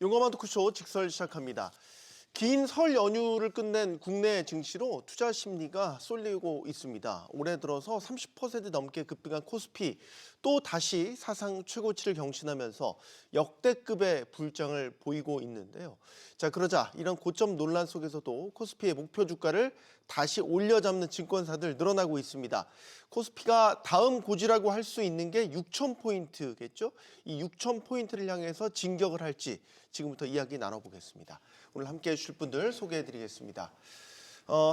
용감한 토크쇼 직설 시작합니다. 긴 설 연휴를 끝낸 국내 증시로 투자 심리가 쏠리고 있습니다. 올해 들어서 30% 넘게 급등한 코스피 또 다시 사상 최고치를 경신하면서 역대급의 불장을 보이고 있는데요. 자, 그러자 이런 고점 논란 속에서도 코스피의 목표 주가를 다시 올려잡는 증권사들 늘어나고 있습니다. 코스피가 다음 고지라고 할 수 있는 게 6,000포인트겠죠? 이 6,000포인트를 향해서 진격을 할지 지금부터 이야기 나눠보겠습니다. 오늘 함께 해주실 분들 소개해드리겠습니다.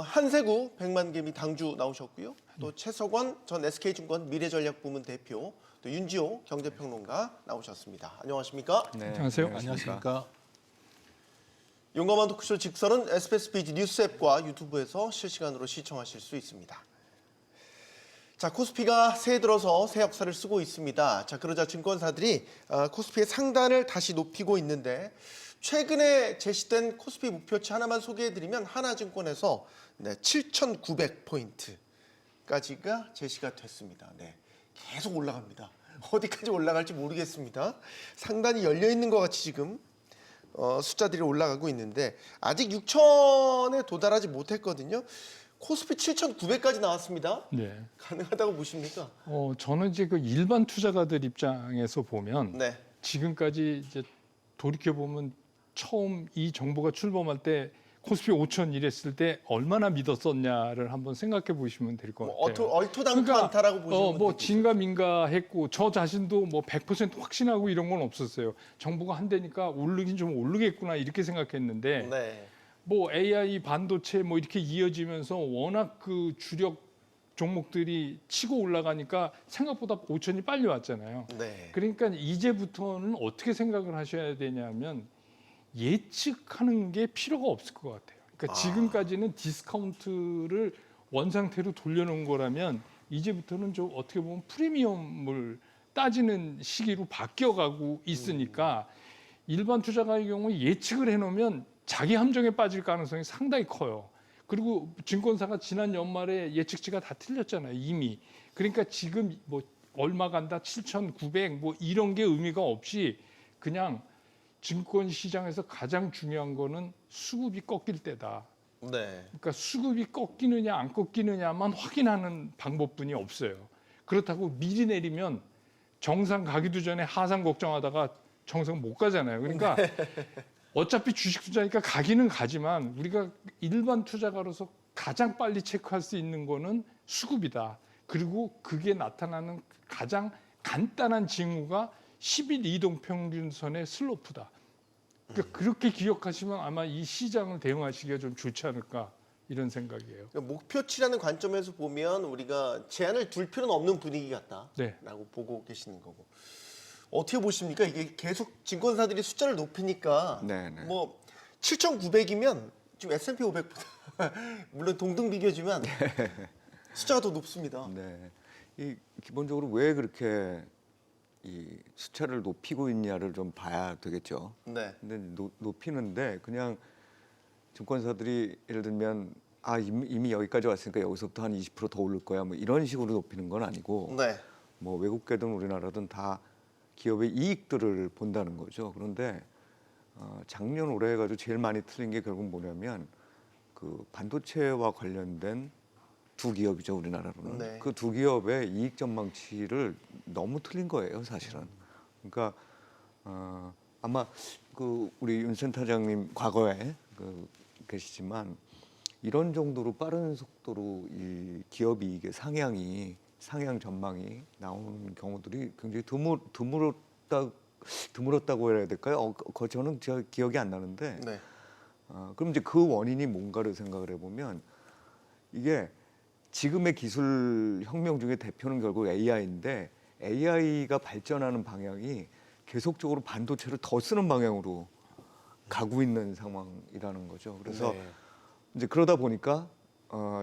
한세구 백만개미 당주 나오셨고요. 또 최석원 전 SK증권 미래전략부문 대표, 또 윤지호 경제평론가 나오셨습니다. 안녕하십니까? 네, 안녕하세요. 안녕하십니까? 용감한 토크쇼 직설은 SBS 비즈 뉴스 앱과 유튜브에서 실시간으로 시청하실 수 있습니다. 자, 코스피가 새해 들어서 새 역사를 쓰고 있습니다. 자, 그러자 증권사들이 코스피의 상단을 다시 높이고 있는데 최근에 제시된 코스피 목표치 하나만 소개해드리면 하나증권에서 7,900포인트까지가 제시가 됐습니다. 네, 계속 올라갑니다. 어디까지 올라갈지 모르겠습니다. 상단이 열려 있는 것 같이 지금 숫자들이 올라가고 있는데 아직 6,000에 도달하지 못했거든요. 코스피 7,900까지 나왔습니다. 네. 가능하다고 보십니까? 저는 이제 그 일반 투자가들 입장에서 보면 네. 지금까지 이제 돌이켜 보면 처음 이 정보가 출범할 때 코스피 5,000 이랬을 때 얼마나 믿었었냐를 한번 생각해 보시면 될 것 같아요. 얼토당토않다라고 보시면 뭐 진가민가 했고 저 자신도 뭐 100% 확신하고 이런 건 없었어요. 정보가 한대니까 오르긴 좀 오르겠구나 이렇게 생각했는데 네. 뭐 AI 반도체 뭐 이렇게 이어지면서 워낙 그 주력 종목들이 치고 올라가니까 생각보다 5천이 빨리 왔잖아요. 네. 그러니까 이제부터는 어떻게 생각을 하셔야 되냐면 예측하는 게 필요가 없을 것 같아요. 그러니까 지금까지는 디스카운트를 원상태로 돌려놓은 거라면 이제부터는 좀 어떻게 보면 프리미엄을 따지는 시기로 바뀌어가고 있으니까 일반 투자가의 경우 예측을 해놓으면 자기 함정에 빠질 가능성이 상당히 커요. 그리고 증권사가 지난 연말에 예측치가 다 틀렸잖아요, 이미. 그러니까 지금 뭐 얼마 간다, 7,900 뭐 이런 게 의미가 없이 그냥 증권 시장에서 가장 중요한 거는 수급이 꺾일 때다. 네. 그러니까 수급이 꺾이느냐 안 꺾이느냐만 확인하는 방법뿐이 없어요. 그렇다고 미리 내리면 정상 가기도 전에 하상 걱정하다가 정상 못 가잖아요. 그러니까 어차피 주식 투자니까 가기는 가지만 우리가 일반 투자가로서 가장 빨리 체크할 수 있는 거는 수급이다. 그리고 그게 나타나는 가장 간단한 징후가 10일 이동 평균선의 슬로프다. 그러니까 그렇게 기억하시면 아마 이 시장을 대응하시기가 좀 좋지 않을까 이런 생각이에요. 그러니까 목표치라는 관점에서 보면 우리가 제한을 둘 필요는 없는 분위기 같다라고 네. 보고 계시는 거고. 어떻게 보십니까? 이게 계속 증권사들이 숫자를 높이니까 네네. 뭐 7,900이면 지금 S&P 500보다 물론 동등 비교지만 숫자가 더 높습니다. 네. 이 기본적으로 왜 그렇게 이 숫자를 높이고 있냐를 좀 봐야 되겠죠. 네. 근데 높이는데 그냥 증권사들이 예를 들면 이미 여기까지 왔으니까 여기서부터 한 20% 더 오를 거야 뭐 이런 식으로 높이는 건 아니고 네. 뭐 외국계든 우리나라든 다 기업의 이익들을 본다는 거죠. 그런데 작년 올해 해가지고 제일 많이 틀린 게 결국 뭐냐면 그 반도체와 관련된 두 기업이죠, 우리나라로는. 네. 그 두 기업의 이익 전망치를 너무 틀린 거예요, 사실은. 그러니까 아마 그 우리 윤 센터장님 과거에 계시지만 이런 정도로 빠른 속도로 이 기업 이익의 상향 전망이 나오는 경우들이 굉장히 드물었다고 해야 될까요? 저는 제가 기억이 안 나는데. 네. 그럼 이제 그 원인이 뭔가를 생각을 해보면 이게 지금의 기술 혁명 중에 대표는 결국 AI인데 AI가 발전하는 방향이 계속적으로 반도체를 더 쓰는 방향으로 가고 있는 상황이라는 거죠. 그래서 네. 이제 그러다 보니까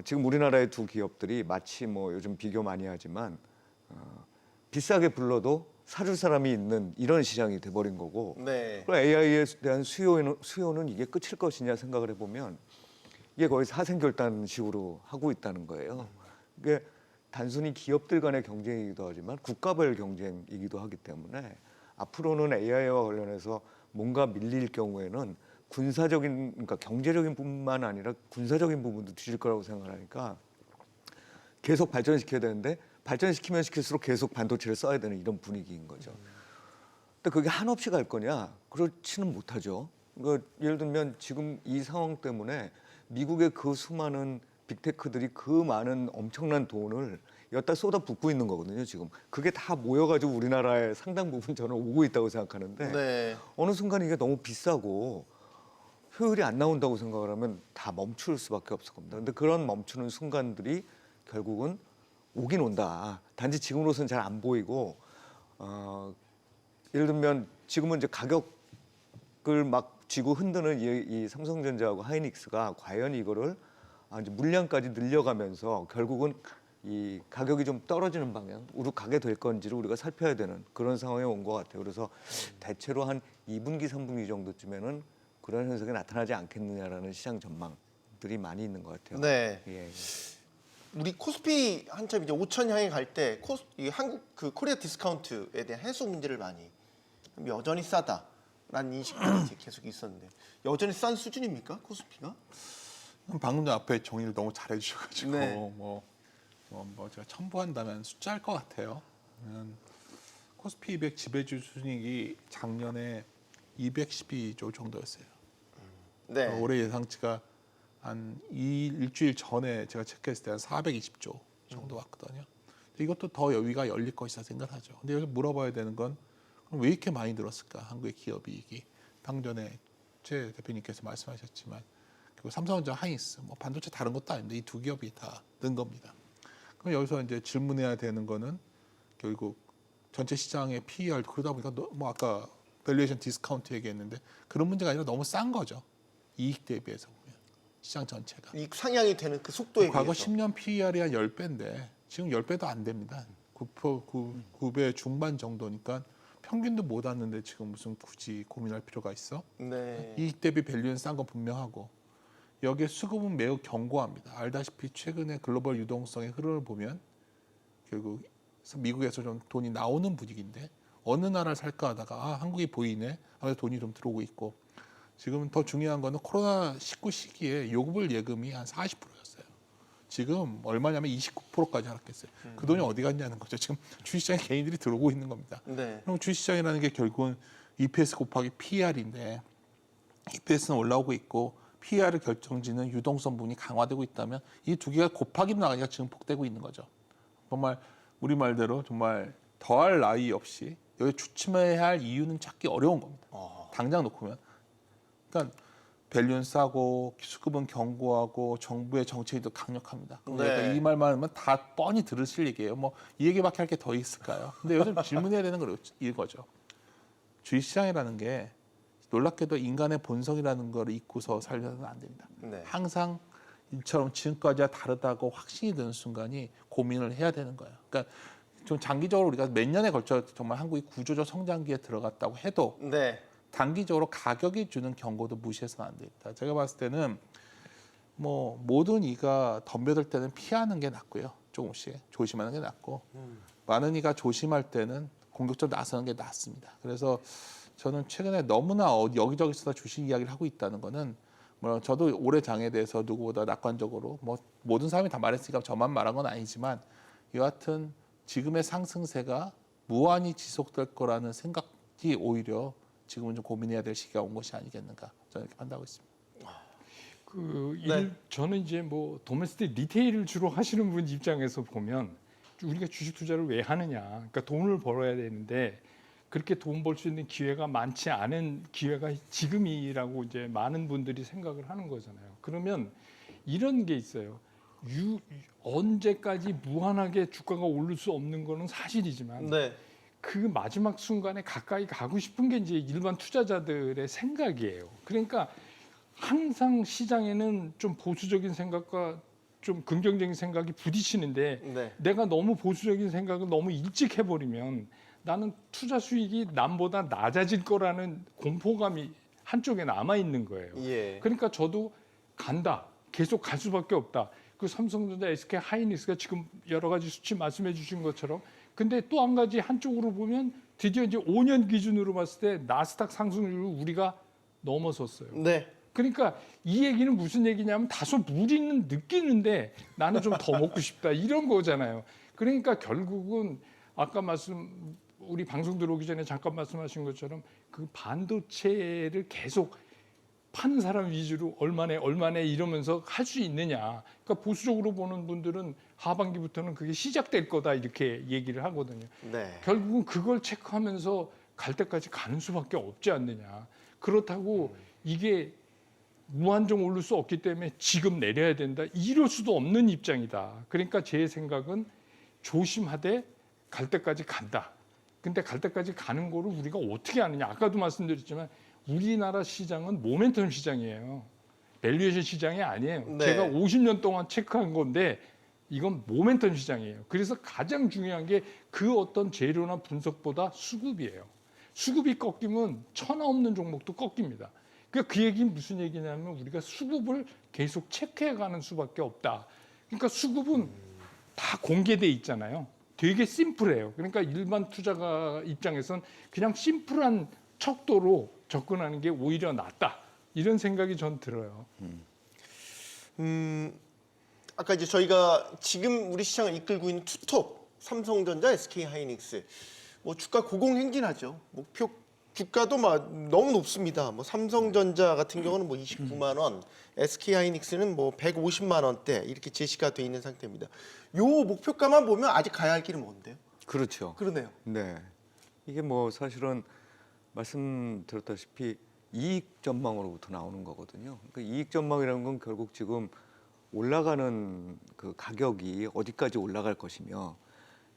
지금 우리나라의 두 기업들이 마치 뭐 요즘 비교 많이 하지만 비싸게 불러도 사줄 사람이 있는 이런 시장이 돼버린 거고 네. 그리고 AI에 대한 수요는 이게 끝일 것이냐 생각을 해보면 이게 거의 사생결단식으로 하고 있다는 거예요. 이게 단순히 기업들 간의 경쟁이기도 하지만 국가별 경쟁이기도 하기 때문에 앞으로는 AI와 관련해서 뭔가 밀릴 경우에는 군사적인 그러니까 경제적인 뿐만 아니라 군사적인 부분도 뒤질 거라고 생각하니까 계속 발전시켜야 되는데 발전시키면 시킬수록 계속 반도체를 써야 되는 이런 분위기인 거죠. 근데 그게 한없이 갈 거냐? 그렇지는 못하죠. 그러니까 예를 들면 지금 이 상황 때문에 미국의 그 수많은 빅테크들이 그 많은 엄청난 돈을 여기다 쏟아붓고 있는 거거든요. 지금 그게 다 모여가지고 우리나라에 상당 부분 저는 오고 있다고 생각하는데 네. 어느 순간 이게 너무 비싸고 효율이 안 나온다고 생각을 하면 다 멈출 수밖에 없을 겁니다. 근데 그런 멈추는 순간들이 결국은 오긴 온다. 단지 지금으로서는 잘 안 보이고 예를 들면 지금은 이제 가격을 막 쥐고 흔드는 이 삼성전자하고 하이닉스가 과연 이거를 이제 물량까지 늘려가면서 결국은 이 가격이 좀 떨어지는 방향으로 가게 될 건지를 우리가 살펴야 되는 그런 상황에 온 것 같아요. 그래서 대체로 한 2분기, 3분기 정도쯤에는 그런 현상이 나타나지 않겠느냐라는 시장 전망들이 많이 있는 것 같아요. 네. 예. 우리 코스피 한참 이제 5천 향해 갈 때 한국 그 코리아 디스카운트에 대한 해소 문제를 많이 여전히 싸다라는 인식들이 이제 계속 있었는데 여전히 싼 수준입니까 코스피가? 방금 전 앞에 정리를 너무 잘해주셔가지고 네. 뭐 제가 첨부한다면 숫자일 것 같아요. 코스피 200 지배주 순이익이 작년에 212조 정도였어요. 네. 올해 예상치가 한 일주일 전에 제가 체크했을 때 한 420조 정도 왔거든요. 이것도 더 여기가 열릴 것이라 생각하죠. 근데 여기서 물어봐야 되는 건 왜 이렇게 많이 늘었을까? 한국의 기업 이익이. 방금 전에 최 대표님께서 말씀하셨지만 그리고 삼성전자, 하이닉스, 뭐 반도체 다른 것도 아닌데 이 두 기업이 다 는 겁니다. 그럼 여기서 이제 질문해야 되는 거는 결국 전체 시장의 PER 그러다 보니까 뭐 아까 밸류에이션 디스카운트 얘기했는데 그런 문제가 아니라 너무 싼 거죠. 이익 대비해서 보면 시장 전체가. 이 상향이 되는 그 속도에 과거 비해서. 10년 PER이 한 10배인데 지금 10배도 안 됩니다. 9배 중반 정도니까 평균도 못 왔는데 지금 무슨 굳이 고민할 필요가 있어? 네. 이익 대비 밸류는 싼 건 분명하고 여기에 수급은 매우 견고합니다. 알다시피 최근에 글로벌 유동성의 흐름을 보면 결국 미국에서 좀 돈이 나오는 분위기인데 어느 나라를 살까 하다가 한국이 보이네 하면서 돈이 좀 들어오고 있고 지금 더 중요한 거는 코로나19 시기에 요구불 예금이 한 40%였어요. 지금 얼마냐면 29%까지 하락했어요. 그 돈이 어디 갔냐는 거죠. 지금 주식시장에 개인들이 들어오고 있는 겁니다. 네. 그럼 주식시장이라는 게 결국은 EPS 곱하기 PER인데 EPS는 올라오고 있고 PER을 결정짓는 유동성 부분이 강화되고 있다면 이 두 개가 곱하기 나가니까 지금 폭되고 있는 거죠. 정말 우리 말대로 정말 더할 나위 없이 여기 주춤해야 할 이유는 찾기 어려운 겁니다. 당장 놓고면. 그러니까 밸류는 싸고 수급은 견고하고 정부의 정책도 강력합니다. 그러니까 네. 이 말만 하면 다 뻔히 들으실 얘기예요. 뭐 이 얘기밖에 할 게 더 있을까요? 근데 요즘 질문해야 되는 건 이거죠. 주식시장이라는 게 놀랍게도 인간의 본성이라는 걸 잊고서 살려서는 안 됩니다. 네. 항상 이처럼 지금까지와 다르다고 확신이 드는 순간이 고민을 해야 되는 거예요. 그러니까 좀 장기적으로 우리가 몇 년에 걸쳐 정말 한국이 구조적 성장기에 들어갔다고 해도 네. 단기적으로 가격이 주는 경고도 무시해서는 안 됩니다. 제가 봤을 때는 뭐 모든 이가 덤벼들 때는 피하는 게 낫고요. 조금씩 조심하는 게 낫고 많은 이가 조심할 때는 공격적으로 나서는 게 낫습니다. 그래서 저는 최근에 너무나 여기저기서 주식 이야기를 하고 있다는 거는 뭐 저도 올해 장에 대해서 누구보다 낙관적으로 뭐 모든 사람이 다 말했으니까 저만 말한 건 아니지만 여하튼 지금의 상승세가 무한히 지속될 거라는 생각이 오히려 지금은 좀 고민해야 될 시기가 온 것이 아니겠는가 저는 이렇게 판단하고 있습니다. 네. 저는 이제 뭐 도메스틱 리테일을 주로 하시는 분 입장에서 보면 우리가 주식 투자를 왜 하느냐, 그러니까 돈을 벌어야 되는데 그렇게 돈 벌 수 있는 기회가 많지 않은 기회가 지금이라고 이제 많은 분들이 생각을 하는 거잖아요. 그러면 이런 게 있어요. 언제까지 무한하게 주가가 오를 수 없는 거는 사실이지만 네. 그 마지막 순간에 가까이 가고 싶은 게 이제 일반 투자자들의 생각이에요. 그러니까 항상 시장에는 좀 보수적인 생각과 좀 긍정적인 생각이 부딪히는데 네. 내가 너무 보수적인 생각을 너무 일찍 해버리면 나는 투자 수익이 남보다 낮아질 거라는 공포감이 한쪽에 남아 있는 거예요. 예. 그러니까 저도 간다. 계속 갈 수밖에 없다. 그 삼성전자, SK 하이닉스가 지금 여러 가지 수치 말씀해 주신 것처럼 근데 또 한 가지 한쪽으로 보면 드디어 이제 5년 기준으로 봤을 때 나스닥 상승률을 우리가 넘어섰어요. 네. 그러니까 이 얘기는 무슨 얘기냐면 다소 무리는 느끼는데 나는 좀 더 먹고 싶다 이런 거잖아요. 그러니까 결국은 아까 우리 방송 들어오기 전에 잠깐 말씀하신 것처럼 그 반도체를 계속 파는 사람 위주로 얼마네 이러면서 할 수 있느냐. 그러니까 보수적으로 보는 분들은 하반기부터는 그게 시작될 거다 이렇게 얘기를 하거든요. 네. 결국은 그걸 체크하면서 갈 때까지 가는 수밖에 없지 않느냐. 그렇다고 이게 무한정 오를 수 없기 때문에 지금 내려야 된다. 이럴 수도 없는 입장이다. 그러니까 제 생각은 조심하되 갈 때까지 간다. 근데 갈 때까지 가는 거를 우리가 어떻게 하느냐. 아까도 말씀드렸지만 우리나라 시장은 모멘텀 시장이에요. 밸류에이션 시장이 아니에요. 네. 제가 50년 동안 체크한 건데 이건 모멘텀 시장이에요. 그래서 가장 중요한 게 그 어떤 재료나 분석보다 수급이에요. 수급이 꺾이면 천하 없는 종목도 꺾입니다. 그러니까 그 얘기는 무슨 얘기냐면 우리가 수급을 계속 체크해가는 수밖에 없다. 그러니까 수급은 다 공개돼 있잖아요. 되게 심플해요. 그러니까 일반 투자가 입장에선 그냥 심플한 척도로 접근하는 게 오히려 낫다. 이런 생각이 전 들어요. 아까 이제 저희가 지금 우리 시장을 이끌고 있는 투톱, 삼성전자, SK하이닉스, 뭐 주가 고공행진하죠. 목표 주가도 막 너무 높습니다. 뭐 삼성전자 같은 경우는 뭐 29만 원, SK하이닉스는 뭐 150만 원대 이렇게 제시가 돼 있는 상태입니다. 요 목표가만 보면 아직 가야 할 길은 뭔데요? 그렇죠. 그러네요. 네. 이게 뭐 사실은 말씀드렸다시피 이익 전망으로부터 나오는 거거든요. 그러니까 이익 전망이라는 건 결국 지금 올라가는 그 가격이 어디까지 올라갈 것이며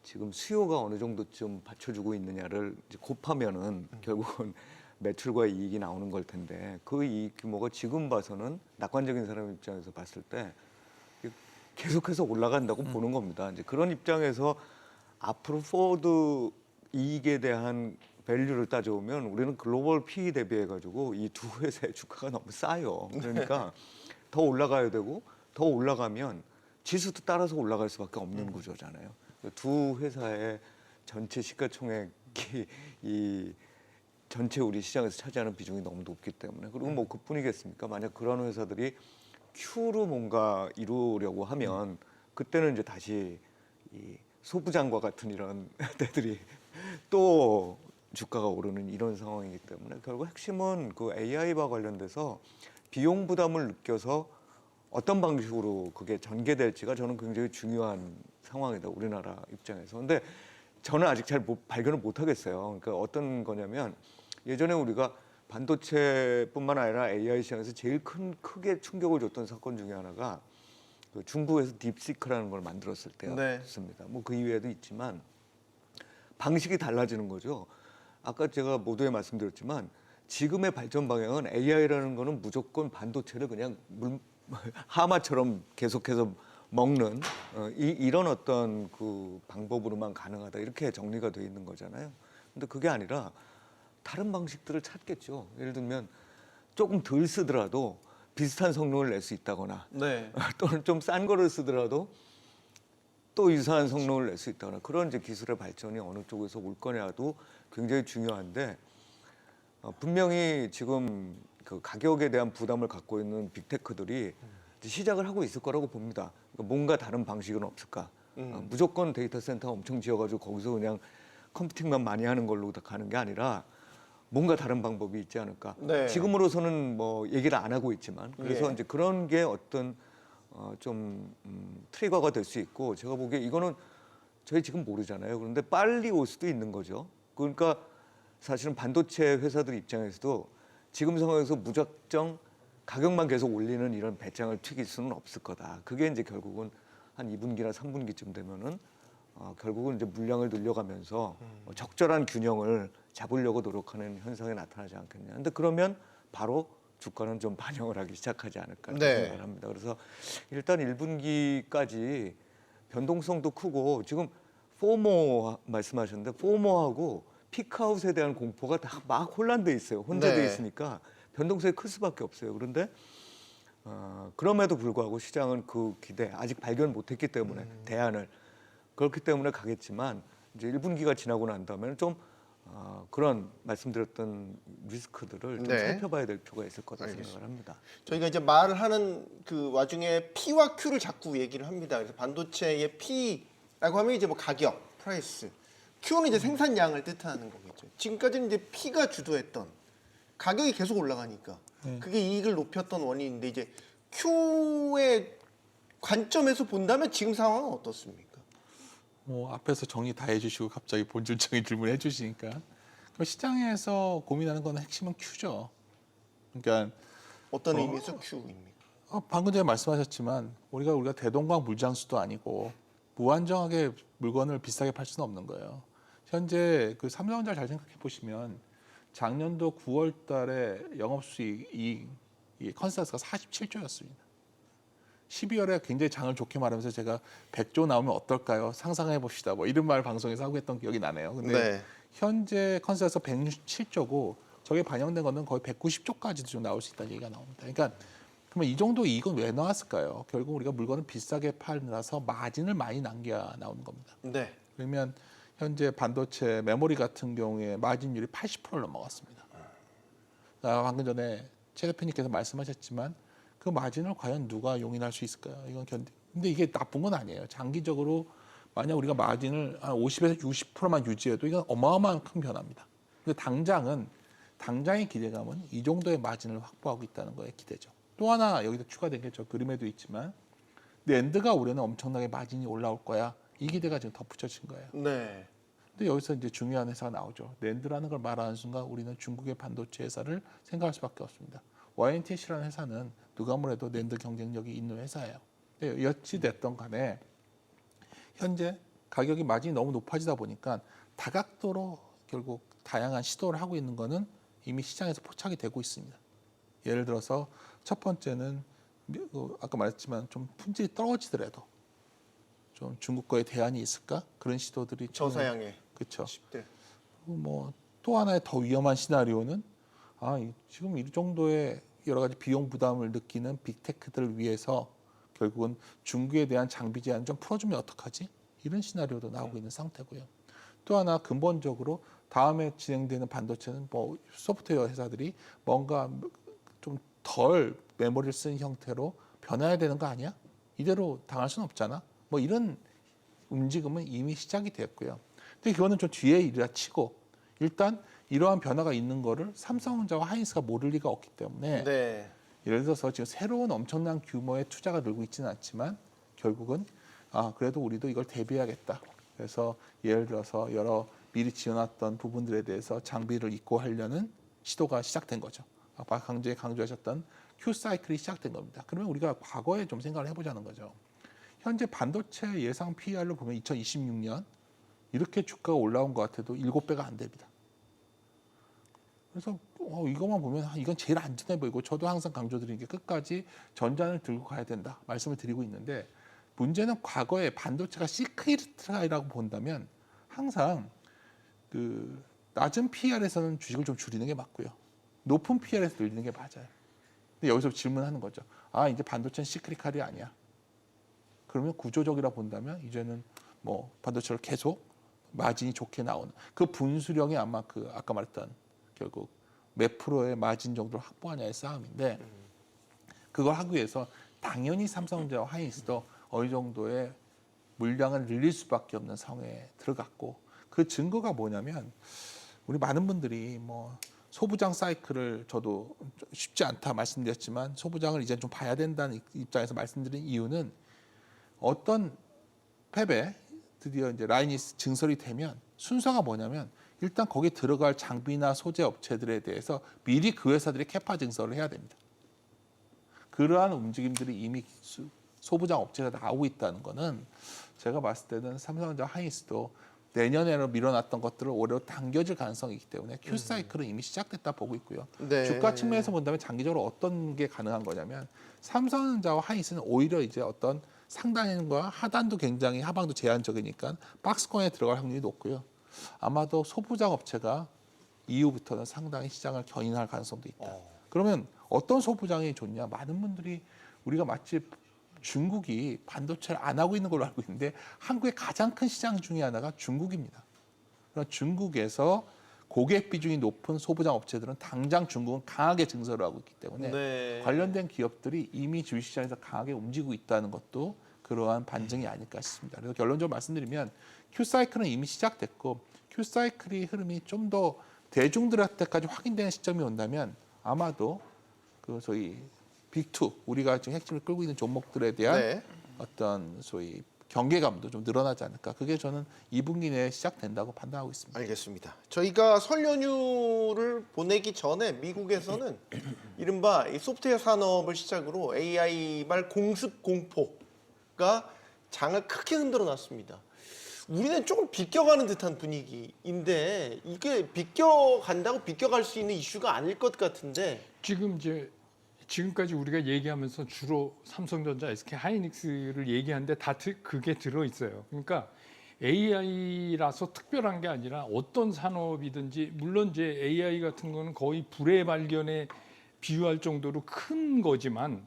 지금 수요가 어느 정도쯤 받쳐주고 있느냐를 이제 곱하면은 결국은 매출과 이익이 나오는 걸 텐데 그 이익 규모가 지금 봐서는 낙관적인 사람 입장에서 봤을 때 계속해서 올라간다고 보는 겁니다. 이제 그런 입장에서 앞으로 포워드 이익에 대한 밸류를 따져보면 우리는 글로벌 PE 대비해 가지고 이 두 회사의 주가가 너무 싸요. 그러니까 더 올라가야 되고 더 올라가면 지수도 따라서 올라갈 수밖에 없는 구조잖아요. 두 회사의 전체 시가총액이 이 전체 우리 시장에서 차지하는 비중이 너무 높기 때문에 그리고 뭐 그뿐이겠습니까? 만약 그런 회사들이 Q로 뭔가 이루려고 하면 그때는 이제 다시 이 소부장과 같은 이런 데들이 또 주가가 오르는 이런 상황이기 때문에 결국 핵심은 그 AI와 관련돼서 비용 부담을 느껴서 어떤 방식으로 그게 전개될지가 저는 굉장히 중요한 상황이다 우리나라 입장에서. 근데 저는 아직 잘 발견을 못 하겠어요. 그러니까 어떤 거냐면 예전에 우리가 반도체뿐만 아니라 AI 시장에서 제일 크게 충격을 줬던 사건 중에 하나가 그 중국에서 딥시크라는 걸 만들었을 때였습니다. 뭐 그 이외에도 있지만 방식이 달라지는 거죠. 아까 제가 모두에 말씀드렸지만 지금의 발전 방향은 AI라는 거는 무조건 반도체를 그냥 하마처럼 계속해서 먹는 이런 어떤 그 방법으로만 가능하다 이렇게 정리가 돼 있는 거잖아요. 근데 그게 아니라 다른 방식들을 찾겠죠. 예를 들면 조금 덜 쓰더라도 비슷한 성능을 낼 수 있다거나 네. 또는 좀 싼 거를 쓰더라도 또 유사한 성능을 낼 수 있다거나 그런 이제 기술의 발전이 어느 쪽에서 올 거냐도 굉장히 중요한데 분명히 지금 그 가격에 대한 부담을 갖고 있는 빅테크들이 시작을 하고 있을 거라고 봅니다. 그러니까 뭔가 다른 방식은 없을까? 무조건 데이터 센터 엄청 지어가지고 거기서 그냥 컴퓨팅만 많이 하는 걸로 다 가는 게 아니라 뭔가 다른 방법이 있지 않을까? 네. 지금으로서는 뭐 얘기를 안 하고 있지만 그래서 예. 이제 그런 게 어떤 트리거가 될 수 있고 제가 보기에 이거는 저희 지금 모르잖아요. 그런데 빨리 올 수도 있는 거죠. 그러니까 사실은 반도체 회사들 입장에서도 지금 상황에서 무작정 가격만 계속 올리는 이런 배짱을 튀길 수는 없을 거다. 그게 이제 결국은 한 2분기나 3분기쯤 되면은 결국은 이제 물량을 늘려가면서 적절한 균형을 잡으려고 노력하는 현상이 나타나지 않겠냐. 근데 그러면 바로 주가는 좀 반영을 하기 시작하지 않을까 네. 생각을 합니다. 그래서 일단 1분기까지 변동성도 크고 지금 포모 말씀하셨는데 포모하고 피크아웃에 대한 공포가 다 막 혼란돼 있어요. 혼재돼 네. 있으니까 변동성이 클 수밖에 없어요. 그런데 그럼에도 불구하고 시장은 그 기대 아직 발견 못했기 때문에 대안을 그렇기 때문에 가겠지만 이제 1분기가 지나고 난 다음에는 좀 그런 말씀드렸던 리스크들을 좀 네. 살펴봐야 될 필요가 있을 거다 알겠습니다. 생각을 합니다. 저희가 이제 말을 하는 그 와중에 P와 Q를 자꾸 얘기를 합니다. 그래서 반도체의 P라고 하면 이제 뭐 가격, 프라이스, Q는 이제 생산량을 뜻하는 거겠죠. 지금까지는 이제 P가 주도했던 가격이 계속 올라가니까 그게 이익을 높였던 원인인데 이제 Q의 관점에서 본다면 지금 상황은 어떻습니까? 뭐 앞에서 정리 다 해주시고 갑자기 본질적인 질문을 해주시니까 그 시장에서 고민하는 건 핵심은 Q죠. 그러니까 어떤 의미에서 Q입니까? 방금 전에 말씀하셨지만 우리가 대동강 물장수도 아니고 무한정하게 물건을 비싸게 팔 수는 없는 거예요. 현재 그 삼성전자 잘 생각해 보시면 작년도 9월달에 영업수익 컨센서스가 47조였습니다. 12월에 굉장히 장을 좋게 말하면서 제가 100조 나오면 어떨까요? 상상해 봅시다. 뭐 이런 말 방송에서 하고 했던 기억이 나네요. 근데 네. 현재 컨센서스 167조고 저게 반영된 거는 거의 190조까지도 좀 나올 수 있다는 얘기가 나옵니다. 그러니까 그러면 이 정도 이익은 왜 나왔을까요? 결국 우리가 물건을 비싸게 팔라서 마진을 많이 남겨야 나오는 겁니다. 네. 그러면 현재 반도체 메모리 같은 경우에 마진율이 80%를 넘어갔습니다. 방금 전에 최 대표님께서 말씀하셨지만 그 마진을 과연 누가 용인할 수 있을까요? 이건 근데 이게 나쁜 건 아니에요. 장기적으로 만약 우리가 마진을 한 50에서 60%만 유지해도 이건 어마어마한 큰 변화입니다. 근데 당장의 기대감은 이 정도의 마진을 확보하고 있다는 거에 기대죠. 또 하나 여기서 추가된 게 저 그림에도 있지만 낸드가 올해는 엄청나게 마진이 올라올 거야. 이 기대가 지금 덧붙여진 거예요. 네. 근데 여기서 이제 중요한 회사가 나오죠. 낸드라는 걸 말하는 순간 우리는 중국의 반도체 회사를 생각할 수밖에 없습니다. YNTC라는 회사는 누가 뭐래도 낸드 경쟁력이 있는 회사예요. 근데 어찌 됐던 간에 현재 가격이 마진이 너무 높아지다 보니까 다각도로 결국 다양한 시도를 하고 있는 거는 이미 시장에서 포착이 되고 있습니다. 예를 들어서 첫 번째는 아까 말했지만 좀 품질이 떨어지더라도 좀 중국 거에 대안이 있을까? 그런 시도들이 저사양에 그렇죠. 10대. 또 하나의 더 위험한 시나리오는 지금 이 정도의 여러 가지 비용 부담을 느끼는 빅테크들을 위해서 결국은 중국에 대한 장비 제한 좀 풀어주면 어떡하지? 이런 시나리오도 나오고 있는 상태고요. 또 하나 근본적으로 다음에 진행되는 반도체는 뭐 소프트웨어 회사들이 뭔가 좀 덜 메모리를 쓴 형태로 변해야 되는 거 아니야? 이대로 당할 수는 없잖아. 뭐 이런 움직임은 이미 시작이 됐고요. 근데 그거는 좀 뒤에 일이라 치고 일단 이러한 변화가 있는 거를 삼성전자와 하이닉스가 모를 리가 없기 때문에 네. 예를 들어서 지금 새로운 엄청난 규모의 투자가 늘고 있지는 않지만 결국은 그래도 우리도 이걸 대비해야겠다. 그래서 예를 들어서 여러 미리 지어놨던 부분들에 대해서 장비를 입고하려는 시도가 시작된 거죠. 아까 강조하셨던 Q 사이클이 시작된 겁니다. 그러면 우리가 과거에 좀 생각을 해보자는 거죠. 현재 반도체 예상 PER를 보면 2026년 이렇게 주가가 올라온 것 같아도 7배가 안 됩니다. 그래서 이것만 보면 이건 제일 안전해 보이고 저도 항상 강조드리는 게 끝까지 전장을 들고 가야 된다 말씀을 드리고 있는데 문제는 과거에 반도체가 시크릿이라고 본다면 항상 그 낮은 PER에서는 주식을 좀 줄이는 게 맞고요. 높은 PER에서 늘리는 게 맞아요. 근데 여기서 질문하는 거죠. 이제 반도체는 시크릿이 아니야. 그러면 구조적이라 본다면 이제는 뭐 반도체를 계속 마진이 좋게 나오는 그 분수령이 아마 그 아까 말했던 결국 몇 프로의 마진 정도를 확보하냐의 싸움인데 그걸 하기 위해서 당연히 삼성전자와 하이닉스도 어느 정도의 물량을 늘릴 수밖에 없는 상황에 들어갔고 그 증거가 뭐냐면 우리 많은 분들이 뭐 소부장 사이클을 저도 쉽지 않다 말씀드렸지만 소부장을 이제 좀 봐야 된다는 입장에서 말씀드린 이유는 어떤 팹에 드디어 이제 라인이 증설이 되면 순서가 뭐냐면 일단 거기에 들어갈 장비나 소재 업체들에 대해서 미리 그 회사들이 캐파 증설을 해야 됩니다. 그러한 움직임들이 이미 소부장 업체가 나오고 있다는 거는 제가 봤을 때는 삼성전자 하이닉스도 내년에로 밀어놨던 것들을 올해로 당겨질 가능성이 있기 때문에 Q 사이클은 이미 시작됐다 보고 있고요. 네. 주가 측면에서 본다면 장기적으로 어떤 게 가능한 거냐면 삼성전자와 하이닉스는 오히려 이제 어떤 상단과 하단도 굉장히 하방도 제한적이니까 박스권에 들어갈 확률이 높고요. 아마도 소부장 업체가 이후부터는 상당히 시장을 견인할 가능성도 있다. 그러면 어떤 소부장이 좋냐? 많은 분들이 우리가 마치 중국이 반도체를 안 하고 있는 걸로 알고 있는데 한국의 가장 큰 시장 중에 하나가 중국입니다. 그러니까 중국에서 고객 비중이 높은 소부장 업체들은 당장 중국은 강하게 증설을 하고 있기 때문에 네. 관련된 기업들이 이미 주식시장에서 강하게 움직이고 있다는 것도 그러한 반증이 아닐까 싶습니다. 그래서 결론적으로 말씀드리면 Q사이클은 이미 시작됐고 Q사이클이 흐름이 좀 더 대중들한테까지 확인되는 시점이 온다면 아마도 그 소위 빅2 우리가 지금 핵심을 끌고 있는 종목들에 대한 네. 어떤 소위 경계감도 좀 늘어나지 않을까. 그게 저는 2분기 내에 시작된다고 판단하고 있습니다. 알겠습니다. 저희가 설 연휴를 보내기 전에 미국에서는 이른바 이 소프트웨어 산업을 시작으로 AI발 공습 공포가 장을 크게 흔들어 놨습니다. 우리는 조금 비껴가는 듯한 분위기인데 이게 비껴간다고 비껴갈 수 있는 이슈가 아닐 것 같은데. 지금까지 우리가 얘기하면서 주로 삼성전자, SK 하이닉스를 얘기하는데 다 그게 들어 있어요. 그러니까 AI라서 특별한 게 아니라 어떤 산업이든지 물론 이제 AI 같은 거는 거의 불의 발견에 비유할 정도로 큰 거지만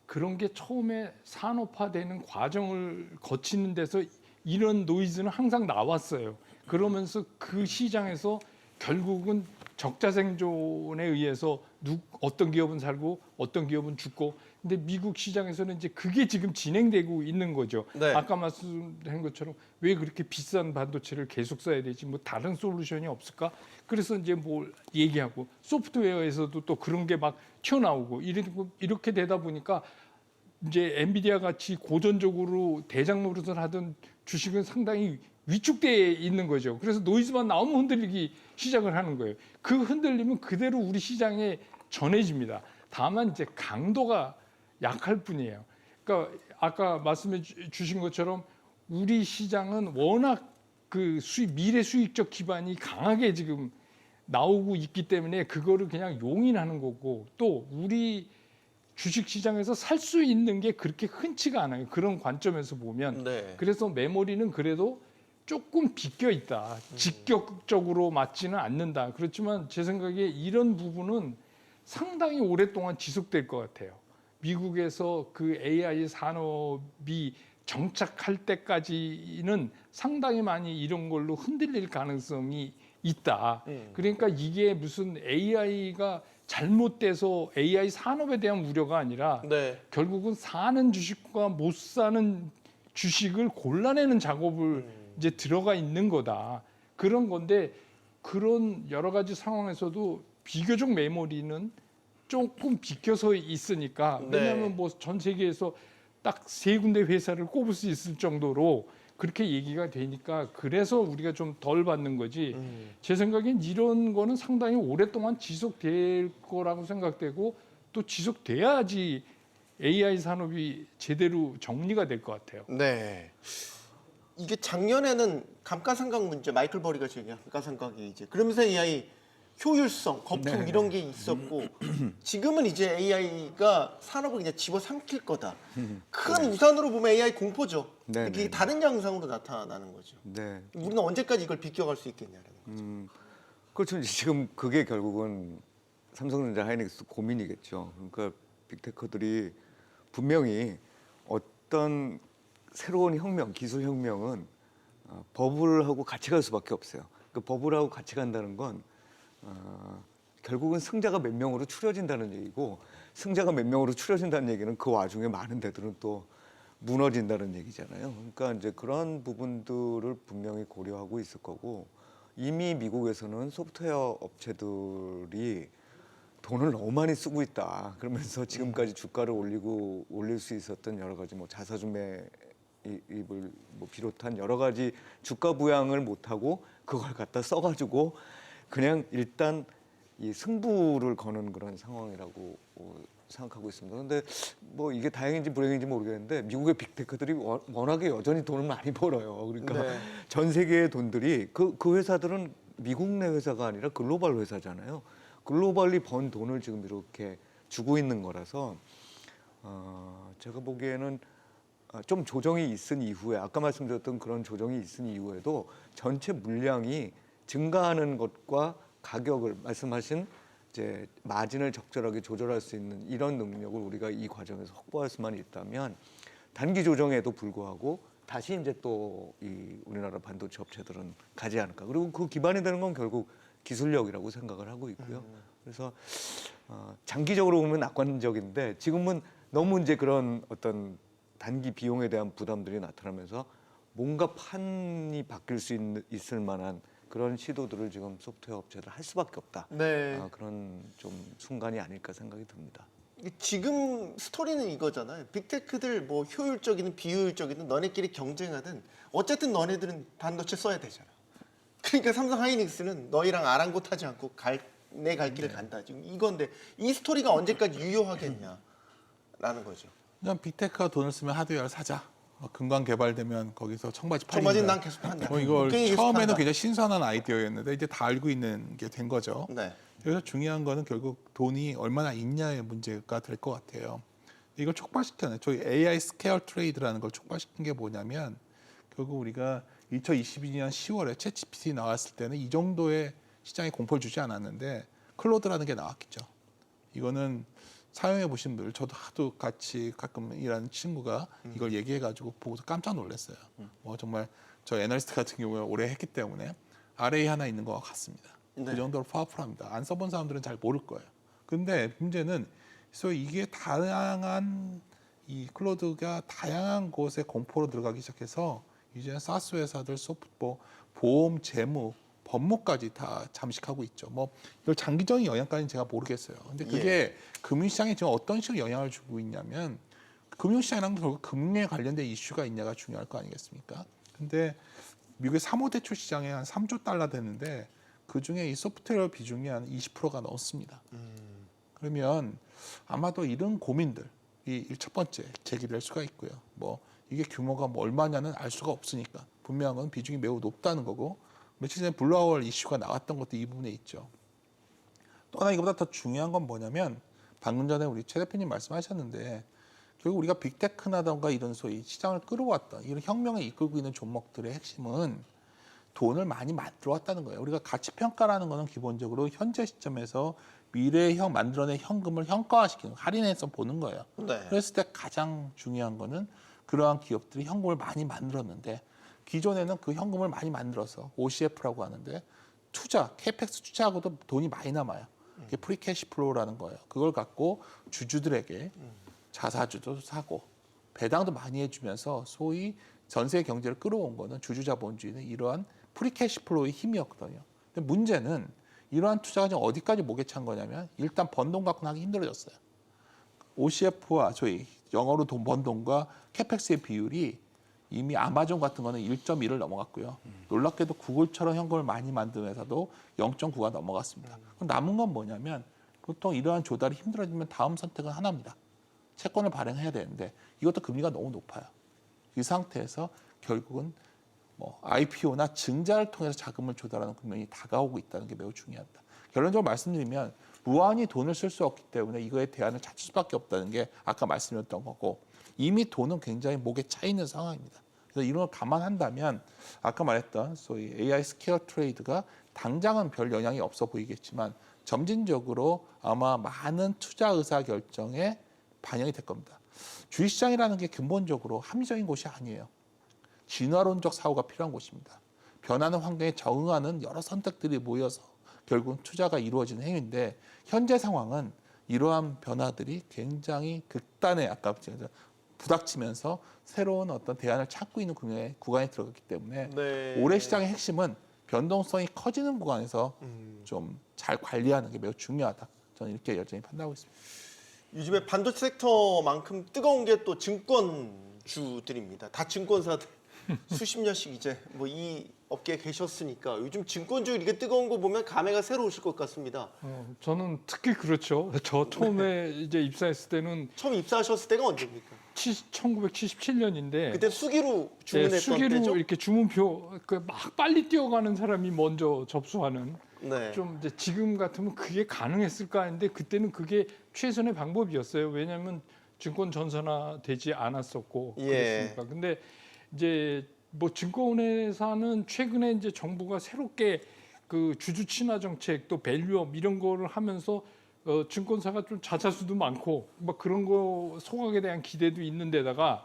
그런 게 처음에 산업화되는 과정을 거치는 데서 이런 노이즈는 항상 나왔어요. 그러면서 그 시장에서 결국은 적자생존에 의해서 어떤 기업은 살고 어떤 기업은 죽고 근데 미국 시장에서는 이제 그게 지금 진행되고 있는 거죠. 네. 아까 말씀드린 것처럼 왜 그렇게 비싼 반도체를 계속 써야 되지? 뭐 다른 솔루션이 없을까? 그래서 이제 뭘 얘기하고 소프트웨어에서도 또 그런 게 막 튀어나오고 이렇게 되다 보니까 이제 엔비디아 같이 고전적으로 대장 노릇을 하던 주식은 상당히 위축돼 있는 거죠. 그래서 노이즈만 나오면 흔들리기 시작을 하는 거예요. 그 흔들리면 그대로 우리 시장에 전해집니다. 다만 이제 강도가 약할 뿐이에요. 그러니까 아까 말씀해 주신 것처럼 우리 시장은 워낙 그 미래 수익적 기반이 강하게 지금 나오고 있기 때문에 그거를 그냥 용인하는 거고 또 우리 주식 시장에서 살 수 있는 게 그렇게 흔치가 않아요. 그런 관점에서 보면. 네. 그래서 메모리는 그래도 조금 비껴 있다. 직격적으로 맞지는 않는다. 그렇지만 제 생각에 이런 부분은 상당히 오랫동안 지속될 것 같아요. 미국에서 그 AI 산업이 정착할 때까지는 상당히 많이 이런 걸로 흔들릴 가능성이 있다. 그러니까 이게 무슨 AI가 잘못돼서 AI 산업에 대한 우려가 아니라 네. 결국은 사는 주식과 못 사는 주식을 골라내는 작업을 이제 들어가 있는 거다. 그런 건데 그런 여러 가지 상황에서도 비교적 메모리는 조금 비켜서 있으니까 네. 왜냐하면 뭐 전 세계에서 딱 3군데 회사를 꼽을 수 있을 정도로 그렇게 얘기가 되니까 그래서 우리가 좀 덜 받는 거지. 제 생각엔 이런 거는 상당히 오랫동안 지속될 거라고 생각되고 또 지속돼야지 AI 산업이 제대로 정리가 될 것 같아요. 네. 이게 작년에는 감가상각 문제, 마이클 버리가 제기한 감가상각이 이제 그러면서 AI 효율성, 거품 이런 게 있었고 지금은 이제 AI가 산업을 그냥 집어삼킬 거다. 큰 우산으로 보면 AI 공포죠. 네, 이게 네. 다른 양상으로 나타나는 거죠. 네. 우리는 언제까지 이걸 비껴갈 수 있겠냐는 거죠. 그렇죠. 지금 그게 결국은 삼성전자 하이닉스 고민이겠죠. 그러니까 빅테커들이 분명히 어떤 새로운 혁명, 기술 혁명은 버블하고 같이 갈 수밖에 없어요. 그 버블하고 같이 간다는 건 결국은 승자가 몇 명으로 추려진다는 얘기고 승자가 몇 명으로 추려진다는 얘기는 그 와중에 많은 데들은 또 무너진다는 얘기잖아요. 그러니까 이제 그런 부분들을 분명히 고려하고 있을 거고 이미 미국에서는 소프트웨어 업체들이 돈을 너무 많이 쓰고 있다. 그러면서 지금까지 주가를 올릴 수 있었던 여러 가지 뭐 자사주매 입을 뭐 비롯한 여러 가지 주가 부양을 못하고 그걸 갖다 써가지고 그냥 일단 이 승부를 거는 그런 상황이라고 생각하고 있습니다. 그런데 뭐 이게 다행인지 불행인지 모르겠는데 미국의 빅테크들이 워낙에 여전히 돈을 많이 벌어요. 그러니까 네. 전 세계의 돈들이 그 회사들은 미국 내 회사가 아니라 글로벌 회사잖아요. 글로벌리 번 돈을 지금 이렇게 주고 있는 거라서 제가 보기에는 좀 조정이 있은 이후에 아까 말씀드렸던 그런 조정이 있은 이후에도 전체 물량이 증가하는 것과 가격을 말씀하신 이제 마진을 적절하게 조절할 수 있는 이런 능력을 우리가 이 과정에서 확보할 수만 있다면 단기 조정에도 불구하고 다시 이제 또 이 우리나라 반도체 업체들은 가지 않을까. 그리고 그 기반이 되는 건 결국 기술력이라고 생각을 하고 있고요. 그래서 장기적으로 보면 낙관적인데 지금은 너무 이제 그런 어떤 단기 비용에 대한 부담들이 나타나면서 뭔가 판이 바뀔 수 있을 만한 그런 시도들을 지금 소프트웨어 업체들 할 수밖에 없다. 네. 그런 좀 순간이 아닐까 생각이 듭니다. 지금 스토리는 이거잖아요. 빅테크들 뭐 효율적이든 비효율적이든 너네끼리 경쟁하든 어쨌든 너네들은 반도체 써야 되잖아. 그러니까 삼성 하이닉스는 너희랑 아랑곳하지 않고 내 갈 길을 간다. 지금 이건데 이 스토리가 언제까지 유효하겠냐라는 거죠. 그냥 빅테크가 돈을 쓰면 하드웨어를 사자. 근광 개발되면 거기서 청바지 팔린다. 청바지는 난 계속 판다. 이걸 곡괭이 계속 처음에는 판다. 굉장히 신선한 아이디어였는데 이제 다 알고 있는 게 된 거죠. 네. 그래서 중요한 거는 결국 돈이 얼마나 있냐의 문제가 될 것 같아요. 이걸 촉발시켰네. 저희 AI 스케일 트레이드라는 걸 촉발시킨 게 뭐냐면 결국 우리가 2022년 10월에 챗GPT 나왔을 때는 이 정도의 시장에 공포를 주지 않았는데 클로드라는 게 나왔겠죠. 이거는 사용해 보신 분들, 저도 하도 같이 가끔 일하는 친구가 이걸 얘기해가지고 보고서 깜짝 놀랐어요. 뭐 정말 저 애널리스트 같은 경우에 오래 했기 때문에 RA 하나 있는 것 같습니다. 네. 그 정도로 파워풀합니다. 안 써본 사람들은 잘 모를 거예요. 근데 문제는 소위 이게 다양한 이 클로드가 다양한 곳에 공포로 들어가기 시작해서 이제 사스 회사들 뭐 보험, 재무, 법무까지 다 잠식하고 있죠. 뭐 이걸 장기적인 영향까지는 제가 모르겠어요. 근데 그게 금융시장에 지금 어떤 식으로 영향을 주고 있냐면 금융시장이랑 결국 금융에 관련된 이슈가 있냐가 중요할 거 아니겠습니까? 근데 미국의 3호 대출 시장에 한 3조 달러 되는데 그중에 이 소프트웨어 비중이 한 20%가 넘습니다. 그러면 아마도 이런 고민들이 첫 번째 제기될 수가 있고요. 뭐 이게 규모가 뭐 얼마냐는 알 수가 없으니까 분명한 건 비중이 매우 높다는 거고 며칠 전에 블루아워 이슈가 나왔던 것도 이 부분에 있죠. 또 하나 이거보다 더 중요한 건 뭐냐면 방금 전에 우리 최 대표님 말씀하셨는데 결국 우리가 빅테크나던가 이런 소위 시장을 끌어왔던 이런 혁명을 이끌고 있는 종목들의 핵심은 돈을 많이 만들어 왔다는 거예요. 우리가 가치 평가라는 거는 기본적으로 현재 시점에서 미래에 만들어낸 현금을 현가화시키는 할인해서 보는 거예요. 네. 그랬을 때 가장 중요한 거는 그러한 기업들이 현금을 많이 만들었는데 기존에는 그 현금을 많이 만들어서 OCF라고 하는데 투자, 캐펙스 투자하고도 돈이 많이 남아요. 그게 프리캐시 플로우라는 거예요. 그걸 갖고 주주들에게 자사주도 사고 배당도 많이 해주면서 소위 전세 경제를 끌어온 거는 주주자본주의는 이러한 프리캐시 플로우의 힘이었거든요. 근데 문제는 이러한 투자가 지금 어디까지 목에 찬 거냐면 일단 번 돈 갖고는 하기 힘들어졌어요. OCF와 저희 영어로 돈 번 돈과 캐펙스의 비율이 이미 아마존 같은 거는 1.1을 넘어갔고요. 놀랍게도 구글처럼 현금을 많이 만드는 회사도 0.9가 넘어갔습니다. 그럼 남은 건 뭐냐면 보통 이러한 조달이 힘들어지면 다음 선택은 하나입니다. 채권을 발행해야 되는데 이것도 금리가 너무 높아요. 이 상태에서 결국은 뭐 IPO나 증자를 통해서 자금을 조달하는 국면이 다가오고 있다는 게 매우 중요합니다. 결론적으로 말씀드리면 무한히 돈을 쓸 수 없기 때문에 이거에 대안을 찾을 수밖에 없다는 게 아까 말씀드렸던 거고 이미 돈은 굉장히 목에 차 있는 상황입니다. 그래서 이런 걸 감안한다면 아까 말했던 소위 AI 스퀘어 트레이드가 당장은 별 영향이 없어 보이겠지만 점진적으로 아마 많은 투자 의사 결정에 반영이 될 겁니다. 주식시장이라는 게 근본적으로 합리적인 곳이 아니에요. 진화론적 사고가 필요한 곳입니다. 변하는 환경에 적응하는 여러 선택들이 모여서 결국 투자가 이루어지는 행위인데 현재 상황은 이러한 변화들이 굉장히 극단의 아까 부닥치면서 새로운 어떤 대안을 찾고 있는 구간에 들어갔기 때문에 네. 올해 시장의 핵심은 변동성이 커지는 구간에서 좀 잘 관리하는 게 매우 중요하다. 저는 이렇게 여전히 판단하고 있습니다. 요즘에 반도체 섹터만큼 뜨거운 게 또 증권주들입니다. 다 증권사들 수십 년씩 이제 뭐 이 업계에 계셨으니까 요즘 증권주 이렇게 뜨거운 거 보면 감회가 새로우실 것 같습니다. 저는 특히 그렇죠. 저 처음에 이제 입사했을 때는 처음 입사하셨을 때가 언제입니까? 1977년인데 그때 수기로 주문했던 수기로 때죠? 이렇게 주문표 막 빨리 뛰어가는 사람이 먼저 접수하는 네. 좀 이제 지금 같으면 그게 가능했을까 했는데 그때는 그게 최선의 방법이었어요. 왜냐하면 증권 전산화되지 않았었고 예. 그랬으니까. 근데 이제 뭐 증권회사는 최근에 이제 정부가 새롭게 그 주주 친화 정책 또 밸류업 이런 거를 하면서 증권사가 좀 자사수도 많고 막 그런 거 소각에 대한 기대도 있는데다가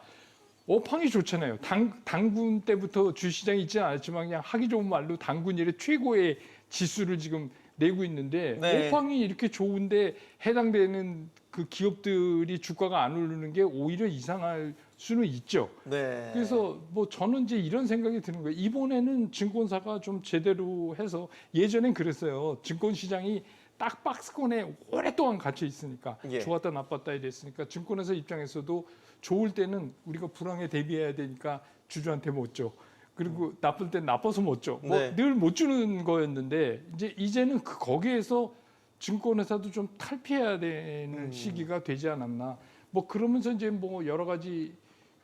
업황이 좋잖아요. 당군 때부터 주시장이 있지는 않았지만 그냥 하기 좋은 말로 당군 이래 최고의 지수를 지금 내고 있는데 네. 오팡이 이렇게 좋은데 해당되는 그 기업들이 주가가 안 오르는 게 오히려 이상할 수는 있죠. 네. 그래서 뭐 저는 이제 이런 생각이 드는 거예요. 이번에는 증권사가 좀 제대로 해서 예전엔 그랬어요. 증권 시장이 딱 박스권에 오랫동안 갇혀 있으니까 예. 좋았다 나빴다 이랬으니까 증권회사 입장에서도 좋을 때는 우리가 불황에 대비해야 되니까 주주한테 못 줘. 그리고 나쁠 땐 나빠서 못 줘. 뭐 네. 늘 못 주는 거였는데 이제는 거기에서 증권회사도 좀 탈피해야 되는 시기가 되지 않았나. 뭐 그러면서 이제 뭐 여러 가지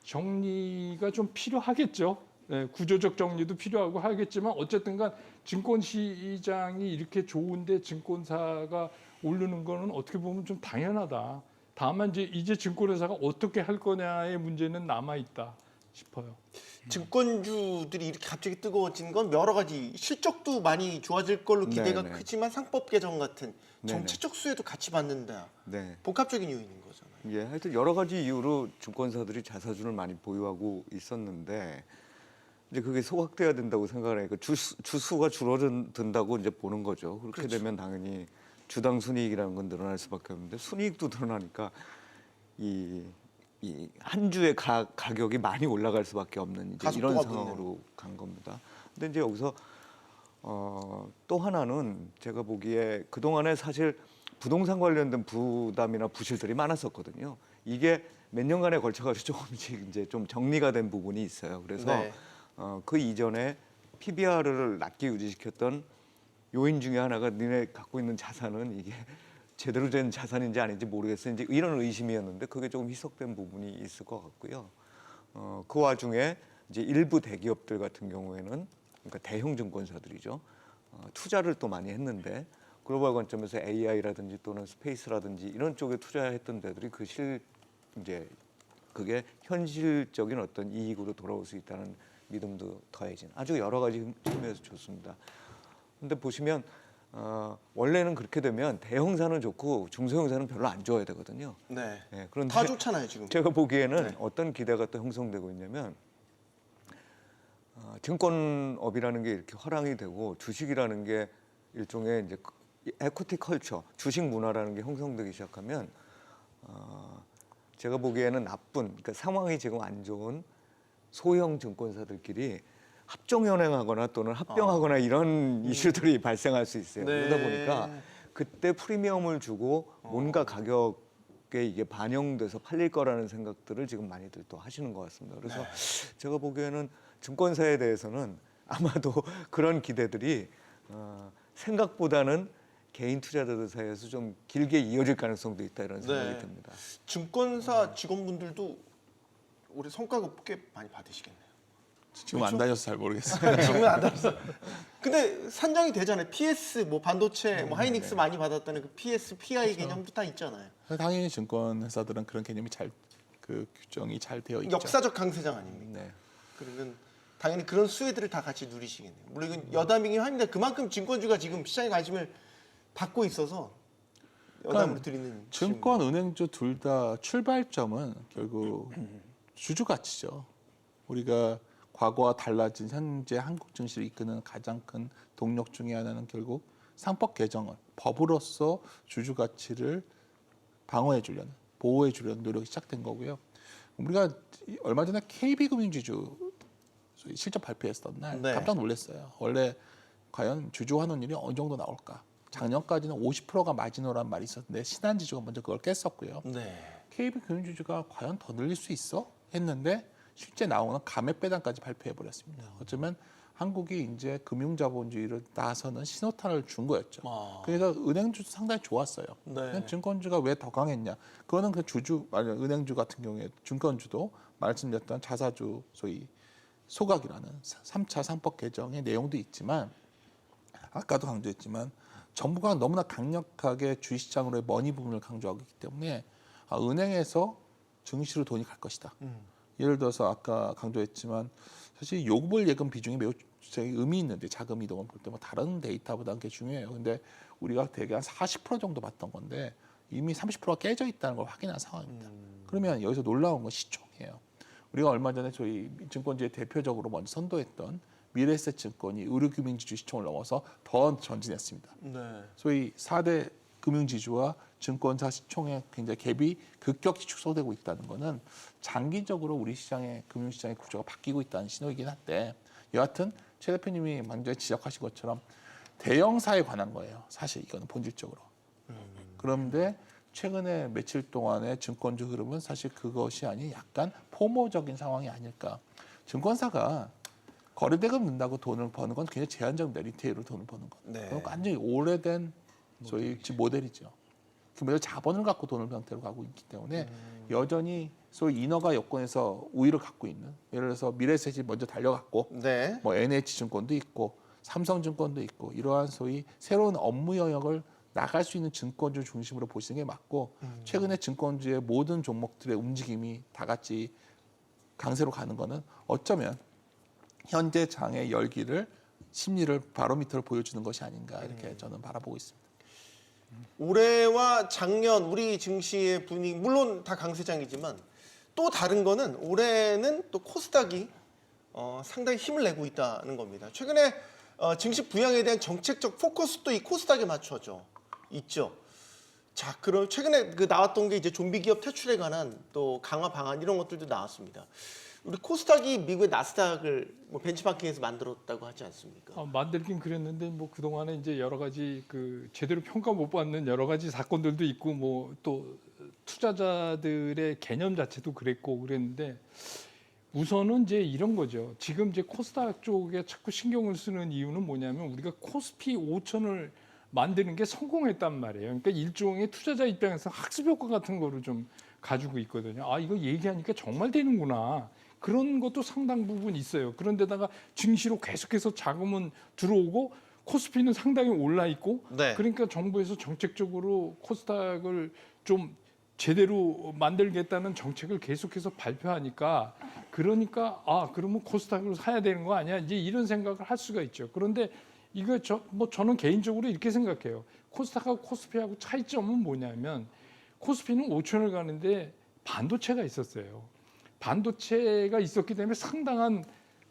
정리가 좀 필요하겠죠. 네, 구조적 정리도 필요하고 하겠지만 어쨌든간 증권 시장이 이렇게 좋은데 증권사가 오르는 거는 어떻게 보면 좀 당연하다. 다만 이제 증권회사가 어떻게 할 거냐의 문제는 남아 있다 싶어요. 증권주들이 이렇게 갑자기 뜨거워진 건 여러 가지 실적도 많이 좋아질 걸로 기대가 네네. 크지만 상법 개정 같은 네네. 정책적 수혜도 같이 받는다. 네. 복합적인 요인인 거잖아요. 예, 하여튼 여러 가지 이유로 증권사들이 자사주를 많이 보유하고 있었는데 이제 그게 소각돼야 된다고 생각하니까 주수가 줄어든다고 이제 보는 거죠. 그렇게 그렇죠. 되면 당연히 주당 순이익이라는 건 늘어날 수밖에 없는데 순이익도 늘어나니까 이 한 주의 가격이 많이 올라갈 수밖에 없는 이제 이런 가속도가 상황으로 간 겁니다. 근데 이제 여기서 또 하나는 제가 보기에 그 동안에 사실 부동산 관련된 부담이나 부실들이 많았었거든요. 이게 몇 년간에 걸쳐가지고 조금씩 이제 좀 정리가 된 부분이 있어요. 그래서 네. 그 이전에 PBR을 낮게 유지시켰던 요인 중에 하나가 니네 갖고 있는 자산은 이게 제대로 된 자산인지 아닌지 모르겠어요. 이제 이런 의심이었는데 그게 조금 희석된 부분이 있을 것 같고요. 그 와중에 이제 일부 대기업들 같은 경우에는 그러니까 대형 증권사들이죠. 투자를 또 많이 했는데 글로벌 관점에서 AI라든지 또는 스페이스라든지 이런 쪽에 투자했던 데들이 이제 그게 현실적인 어떤 이익으로 돌아올 수 있다는 믿음도 더해진 아주 여러 가지 측면에서 좋습니다. 근데 보시면 원래는 그렇게 되면 대형사는 좋고 중소형사는 별로 안 좋아야 되거든요. 네. 예, 그런데 다 좋잖아요 지금. 제가 보기에는 네. 어떤 기대가 또 형성되고 있냐면 증권업이라는 게 이렇게 화랑이 되고 주식이라는 게 일종의 이제 에코티 컬처, 주식 문화라는 게 형성되기 시작하면 제가 보기에는 그러니까 상황이 지금 안 좋은 소형 증권사들끼리 합종연행하거나 또는 합병하거나 이런 이슈들이 발생할 수 있어요. 네. 그러다 보니까 그때 프리미엄을 주고 뭔가 가격에 이게 반영돼서 팔릴 거라는 생각들을 지금 많이들 또 하시는 것 같습니다. 그래서 제가 보기에는 증권사에 대해서는 아마도 그런 기대들이 생각보다는 개인 투자자들 사이에서 좀 길게 이어질 가능성도 있다 이런 생각이 네. 듭니다. 증권사 직원분들도 올해 성과가 꽤 많이 받으시겠네요. 지금 안 다녀서 잘 모르겠어요. 지금은 안 달았어. 근데 산정이 되잖아요. PS, 뭐 반도체, 뭐 하이닉스 많이 받았다는 그 PS, PI 개념도 다 있잖아요. 당연히 증권 회사들은 그런 개념이 그 규정이 잘 되어 있죠. 역사적 강세장 아닙니까? 네. 그러면 당연히 그런 수혜들을 다 같이 누리시겠네요. 물론 이건 여담이긴 한데 그만큼 증권주가 지금 시장에 관심을 받고 있어서 여담으로 드리는 증권, 은행주 둘 다 출발점은 결국 주주 가치죠. 우리가 과거와 달라진 현재 한국 증시를 이끄는 가장 큰 동력 중에 하나는 결국 상법 개정을 법으로서 주주 가치를 방어해 주려는, 보호해 주려는 노력이 시작된 거고요. 우리가 얼마 전에 KB금융지주 실적 발표했던 날 네. 깜짝 놀랐어요. 원래 과연 주주 환원율이 어느 정도 나올까? 작년까지는 50%가 마지노라는 말이 있었는데 신한지주가 먼저 그걸 깼었고요. 네. KB금융지주가 과연 더 늘릴 수 있어? 했는데 실제 나오는 감액 배당까지 발표해 버렸습니다. 어쩌면 한국이 이제 금융자본주의를 나서는 신호탄을 준 거였죠. 그래서 은행주도 상당히 좋았어요. 네. 증권주가 왜 더 강했냐? 그거는 그 은행주 같은 경우에 증권주도 말씀드렸던 자사주 소위 소각이라는 3차 상법 개정의 내용도 있지만 아까도 강조했지만 정부가 너무나 강력하게 주식시장으로의 머니 부분을 강조하고 있기 때문에 은행에서 증시로 돈이 갈 것이다. 예를 들어서 아까 강조했지만 사실 요금을 예금 비중이 매우 의미 있는데 자금 이동을 볼 때 뭐 다른 데이터보다는 게 중요해요. 근데 우리가 대개 한 40% 정도 봤던 건데 이미 30%가 깨져 있다는 걸 확인한 상황입니다. 그러면 여기서 놀라운 건 시총이에요. 우리가 얼마 전에 저희 증권주의 대표적으로 먼저 선도했던 미래에셋증권이 의료금융지주 시총을 넘어서 더 전진했습니다. 네. 소위 4대 금융지주와 증권사 시총의 굉장히 갭이 급격히 축소되고 있다는 것은 장기적으로 우리 시장의 금융시장의 구조가 바뀌고 있다는 신호이긴 한데 여하튼 최 대표님이 먼저 지적하신 것처럼 대형사에 관한 거예요. 사실 이거는 본질적으로. 그런데 최근에 며칠 동안의 증권주 흐름은 사실 그것이 아닌 약간 포모적인 상황이 아닐까. 증권사가 거래대금 넣는다고 돈을 버는 건 굉장히 제한적 메리트로 돈을 버는 거. 네. 그건 완전히 오래된 소위 모델이죠. 그 모델 자본을 갖고 돈을 형태로 가고 있기 때문에 여전히 소위 인허가 여건에서 우위를 갖고 있는 예를 들어서 미래에셋이 먼저 달려갔고 네. 뭐 NH증권도 있고 삼성증권도 있고 이러한 소위 새로운 업무 영역을 나갈 수 있는 증권주 중심으로 보시는 게 맞고 최근에 증권주의 모든 종목들의 움직임이 다 같이 강세로 가는 거는 어쩌면 현재 장의 열기를 심리를 바로미터로 보여주는 것이 아닌가 이렇게 저는 바라보고 있습니다. 올해와 작년 우리 증시의 분위기 물론 다 강세장이지만 또 다른 거는 올해는 또 코스닥이 상당히 힘을 내고 있다는 겁니다. 최근에 증시 부양에 대한 정책적 포커스도 이 코스닥에 맞춰져 있죠. 자, 그럼 최근에 그 나왔던 게 이제 좀비 기업 퇴출에 관한 또 강화 방안 이런 것들도 나왔습니다. 우리 코스닥이 미국의 나스닥을 뭐 벤치마킹해서 만들었다고 하지 않습니까? 만들긴 그랬는데 뭐 그동안에 이제 여러 가지 그 제대로 평가 못 받는 여러 가지 사건들도 있고 뭐 또 투자자들의 개념 자체도 그랬고 그랬는데 우선은 이제 이런 거죠. 지금 이제 코스닥 쪽에 자꾸 신경을 쓰는 이유는 뭐냐면 우리가 코스피 5천을 만드는 게 성공했단 말이에요. 그러니까 일종의 투자자 입장에서 학습 효과 같은 거를 좀 가지고 있거든요. 아, 이거 얘기하니까 정말 되는구나. 그런 것도 상당 부분 있어요. 그런데다가 증시로 계속해서 자금은 들어오고 코스피는 상당히 올라 있고 네. 그러니까 정부에서 정책적으로 코스닥을 좀 제대로 만들겠다는 정책을 계속해서 발표하니까 그러니까 그러면 코스닥을 사야 되는 거 아니야? 이제 이런 생각을 할 수가 있죠. 그런데 이거 저는 개인적으로 이렇게 생각해요. 코스닥하고 코스피하고 차이점은 뭐냐면 코스피는 5천을 가는데 반도체가 있었어요. 반도체가 있었기 때문에 상당한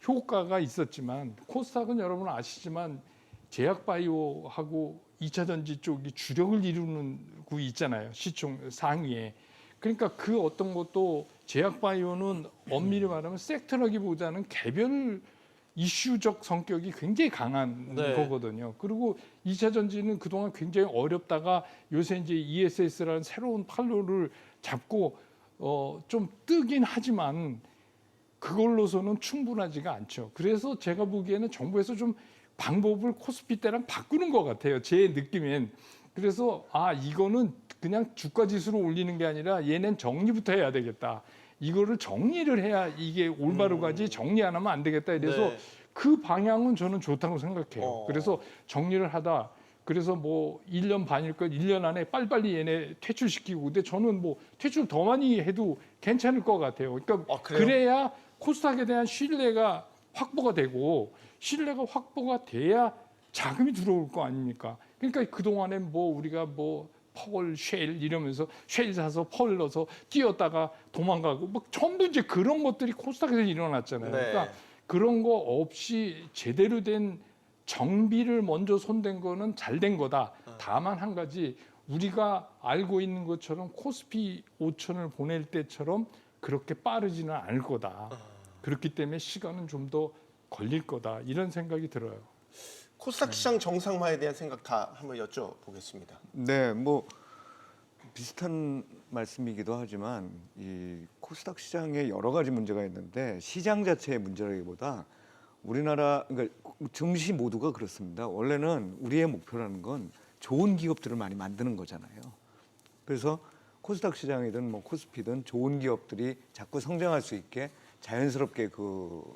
효과가 있었지만 코스닥은 여러분 아시지만 제약바이오하고 2차 전지 쪽이 주력을 이루는 구 있잖아요. 시총 상위에. 그러니까 그 어떤 것도 제약바이오는 엄밀히 말하면 섹터라기보다는 개별 이슈적 성격이 굉장히 강한 네. 거거든요. 그리고 2차 전지는 그동안 굉장히 어렵다가 요새 이제 ESS라는 새로운 판로를 잡고 좀 뜨긴 하지만 그걸로서는 충분하지가 않죠. 그래서 제가 보기에는 정부에서 좀 방법을 코스피 때랑 바꾸는 것 같아요. 제 느낌엔. 그래서 이거는 그냥 주가 지수로 올리는 게 아니라 얘는 정리부터 해야 되겠다. 이거를 정리를 해야 이게 올바로 가지 정리 안 하면 안 되겠다. 이래서 네. 그 방향은 저는 좋다고 생각해요. 어. 그래서 정리를 하다. 그래서 뭐 1년 반일 것 1년 안에 빨리빨리 얘네 퇴출시키고 근데 저는 뭐 퇴출 더 많이 해도 괜찮을 것 같아요. 그러니까 그래요? 그래야 코스닥에 대한 신뢰가 확보가 되고 신뢰가 확보가 돼야 자금이 들어올 거 아닙니까? 그러니까 그동안에 뭐 우리가 뭐 펄, 쉘 이러면서 쉘 사서 펄 넣어서 뛰었다가 도망가고 뭐 전부 이제 그런 것들이 코스닥에서 일어났잖아요. 네. 그러니까 그런 거 없이 제대로 된 정비를 먼저 손댄 거는 잘 된 거다. 다만 한 가지 우리가 알고 있는 것처럼 코스피 5천을 보낼 때처럼 그렇게 빠르지는 않을 거다. 그렇기 때문에 시간은 좀 더 걸릴 거다. 이런 생각이 들어요. 코스닥 시장 정상화에 대한 생각 다 한번 여쭤보겠습니다. 네, 뭐 비슷한 말씀이기도 하지만 이 코스닥 시장에 여러 가지 문제가 있는데 시장 자체의 문제라기보다 우리나라 그러니까 증시 모두가 그렇습니다. 원래는 우리의 목표라는 건 좋은 기업들을 많이 만드는 거잖아요. 그래서 코스닥 시장이든 뭐 코스피든 좋은 기업들이 자꾸 성장할 수 있게 자연스럽게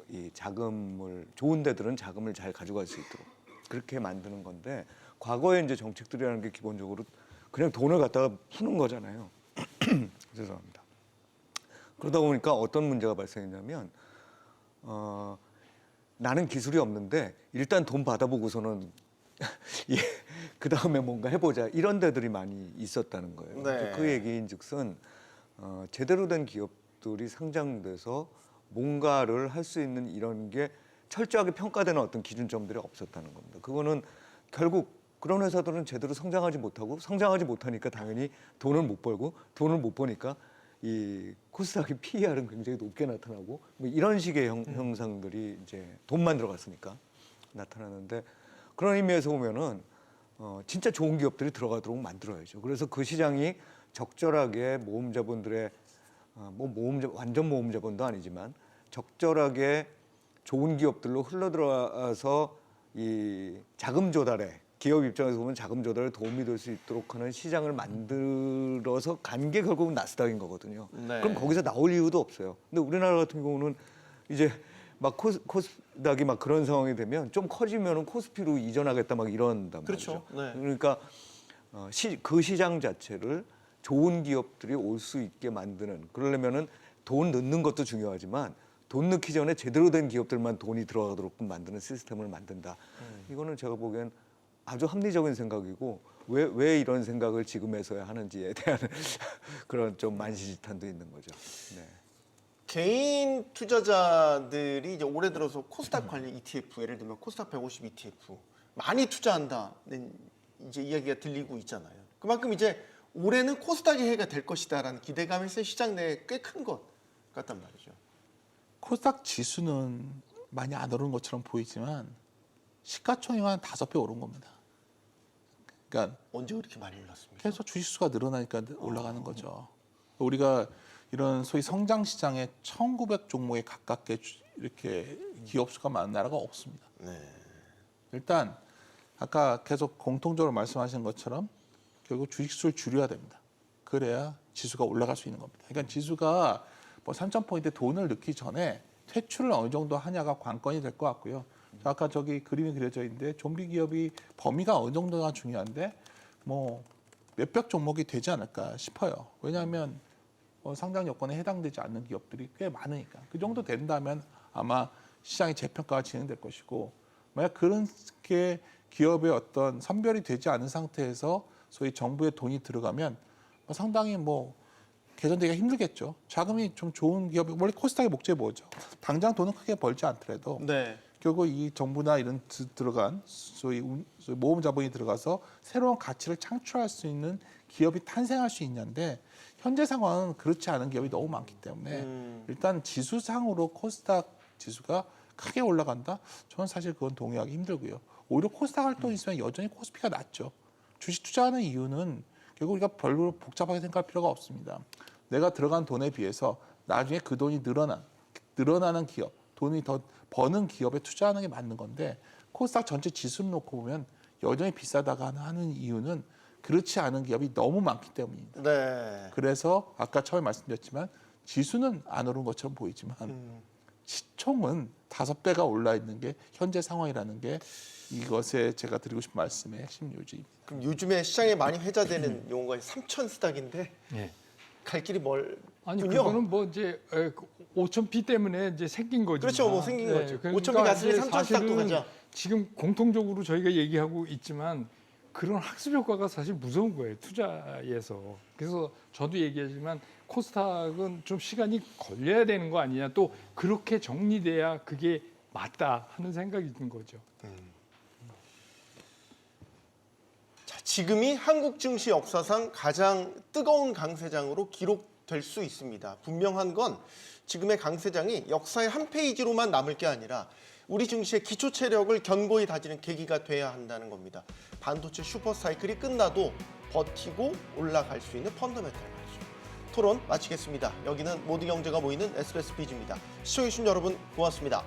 이 자금을 좋은 데들은 자금을 잘 가져갈 수 있도록 그렇게 만드는 건데 과거에 이제 정책들이라는 게 기본적으로 그냥 돈을 갖다가 푸는 거잖아요. 죄송합니다. 그러다 보니까 어떤 문제가 발생했냐면 나는 기술이 없는데 일단 돈 받아보고서는 그 다음에 뭔가 해보자 이런 데들이 많이 있었다는 거예요. 네. 그 얘기인즉슨 제대로 된 기업들이 상장돼서 뭔가를 할 수 있는 이런 게 철저하게 평가되는 어떤 기준점들이 없었다는 겁니다. 그거는 결국 그런 회사들은 제대로 성장하지 못하고 성장하지 못하니까 당연히 돈을 못 벌고 돈을 못 버니까 이 코스닥의 PER은 굉장히 높게 나타나고 뭐 이런 식의 형상들이 이제 돈만 들어갔으니까 나타나는데 그런 의미에서 보면은 진짜 좋은 기업들이 들어가도록 만들어야죠. 그래서 그 시장이 적절하게 모험자분들의 완전 모험자본도 아니지만 적절하게 좋은 기업들로 흘러들어와서 이 자금 조달에 기업 입장에서 보면 자금 조달에 도움이 될 수 있도록 하는 시장을 만들어서 간 게 결국은 나스닥인 거거든요. 네. 그럼 거기서 나올 이유도 없어요. 근데 우리나라 같은 경우는 이제 막 코스닥이 막 그런 상황이 되면 좀 커지면은 코스피로 이전하겠다 막 이런단 그렇죠. 말이죠. 네. 그러니까 그 시장 자체를 좋은 기업들이 올 수 있게 만드는 그러려면은 돈 넣는 것도 중요하지만 돈 넣기 전에 제대로 된 기업들만 돈이 들어가도록 만드는 시스템을 만든다. 이거는 제가 보기엔 아주 합리적인 생각이고 왜 이런 생각을 지금에서야 하는지에 대한 그런 좀 만시지탄도 있는 거죠. 네. 개인 투자자들이 이제 올해 들어서 코스닥 관리 ETF, 예를 들면 코스닥 150 ETF 많이 투자한다는 이제 이야기가 들리고 있잖아요. 그만큼 이제 올해는 코스닥이 해가 될 것이다라는 기대감이 시장 내에 꽤 큰 것 같단 말이죠. 코스닥 지수는 많이 안 오른 것처럼 보이지만 시가총액은 한 5배 오른 겁니다. 그러니까 언제 그렇게 많이 올랐습니까? 계속 주식수가 늘어나니까 올라가는 거죠. 우리가 이런 소위 성장 시장에 1,900 종목에 가깝게 이렇게 기업 수가 많은 나라가 없습니다. 네. 일단 아까 계속 공통적으로 말씀하신 것처럼 결국 주식수를 줄여야 됩니다. 그래야 지수가 올라갈 수 있는 겁니다. 그러니까 지수가 뭐 3,000포인트 돈을 넣기 전에 퇴출을 어느 정도 하냐가 관건이 될 것 같고요. 아까 저기 그림이 그려져 있는데 좀비 기업이 범위가 어느 정도가 중요한데 뭐 몇백 종목이 되지 않을까 싶어요. 왜냐하면 상장 여건에 해당되지 않는 기업들이 꽤 많으니까 그 정도 된다면 아마 시장의 재평가가 진행될 것이고 만약 그런 게 기업의 어떤 선별이 되지 않은 상태에서 소위 정부의 돈이 들어가면 상당히 개선되기가 힘들겠죠. 자금이 좀 좋은 기업이 원래 코스닥의 목적이 뭐죠? 당장 돈은 크게 벌지 않더라도 네. 결국 이 정부나 이런 들어간 소위 모험 자본이 들어가서 새로운 가치를 창출할 수 있는 기업이 탄생할 수 있는데 현재 상황은 그렇지 않은 기업이 너무 많기 때문에 일단 지수상으로 코스닥 지수가 크게 올라간다? 저는 사실 그건 동의하기 힘들고요. 오히려 코스닥 활동이 있으면 여전히 코스피가 낫죠. 주식 투자하는 이유는 결국 우리가 별로 복잡하게 생각할 필요가 없습니다. 내가 들어간 돈에 비해서 나중에 그 돈이 늘어나는 기업, 돈이 더 버는 기업에 투자하는 게 맞는 건데 코스닥 전체 지수를 놓고 보면 여전히 비싸다가 하는 이유는 그렇지 않은 기업이 너무 많기 때문입니다. 네. 그래서 아까 처음에 말씀드렸지만 지수는 안 오른 것처럼 보이지만 시총은 5배가 올라 있는 게 현재 상황이라는 게 이것에 제가 드리고 싶은 말씀의 핵심 요지입니다. 그럼 요즘에 시장에 많이 회자되는 용어가 3,000스닥인데 예. 갈 길이 멀군요. 아니 그거는 뭐 이제 5,000피 때문에 이제 생긴 거죠. 그렇죠, 뭐 생긴 거죠. 그러니까 5,000피 갔으니 이제 3,000스닥도 사실은 가자. 지금 공통적으로 저희가 얘기하고 있지만 그런 학습 효과가 사실 무서운 거예요, 투자에서. 그래서 저도 얘기하지만 코스닥은 좀 시간이 걸려야 되는 거 아니냐, 또 그렇게 정리돼야 그게 맞다 하는 생각이 든 거죠. 자, 지금이 한국 증시 역사상 가장 뜨거운 강세장으로 기록될 수 있습니다. 분명한 건 지금의 강세장이 역사의 한 페이지로만 남을 게 아니라 우리 증시의 기초 체력을 견고히 다지는 계기가 돼야 한다는 겁니다. 반도체 슈퍼사이클이 끝나도 버티고 올라갈 수 있는 펀더멘탈 말이죠. 토론 마치겠습니다. 여기는 모든 경제가 모이는 SBS 비즈입니다. 시청해주신 여러분 고맙습니다.